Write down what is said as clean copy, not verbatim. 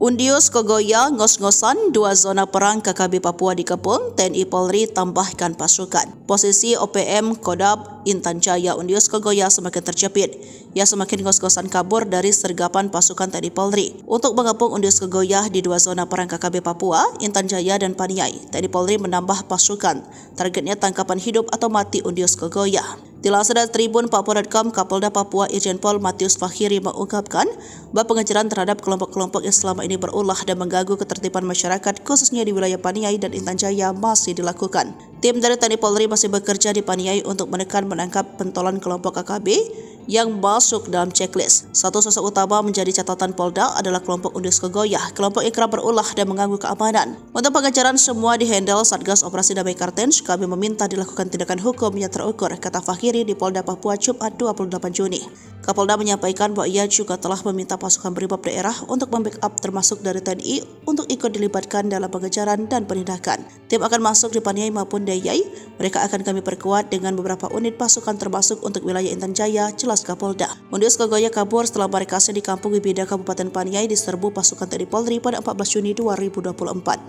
Undius Kogoya ngos-ngosan 2 zona perang KKB Papua dikepung, TNI Polri tambahkan pasukan. Posisi OPM Kodam Intan Jaya Undius Kogoya semakin terjepit. Ia semakin ngos-ngosan kabur dari sergapan pasukan TNI Polri. Untuk mengepung Undius Kogoya di 2 zona perang KKB Papua, Intan Jaya dan Paniai, TNI Polri menambah pasukan. Targetnya tangkapan hidup atau mati Undius Kogoya. Dilansir dari Tribun Papua.com, Kapolda Papua Irjen Pol Matius Fahiri mengungkapkan bahwa pengejaran terhadap kelompok-kelompok yang selama ini berulah dan mengganggu ketertiban masyarakat khususnya di wilayah Paniai dan Intan Jaya masih dilakukan. Tim dari TNI Polri masih bekerja di Paniai untuk menekan menangkap pentolan kelompok KKB yang masuk dalam checklist. Satu sosok utama menjadi catatan Polda adalah kelompok Undius Kogoya, kelompok yang kerap berulah dan mengganggu keamanan. Untuk pengejaran semua dihandle Satgas Operasi Damai Kartens, kami meminta dilakukan tindakan hukum yang terukur, kata Fahiri di Polda Papua Jumat 28 Juni. Kapolda menyampaikan bahwa ia juga telah meminta pasukan brimob daerah untuk membackup termasuk dari TNI untuk ikut dilibatkan dalam pengejaran dan penindakan. Tim akan masuk di Paniai maupun Dayai. Mereka akan kami perkuat dengan beberapa unit pasukan termasuk untuk wilayah Intan Jaya, jelas Kapolda. Undius Kogoya kabur setelah markasnya di Kampung Wibida Kabupaten Paniai diserbu pasukan TNI Polri pada 14 Juni 2024.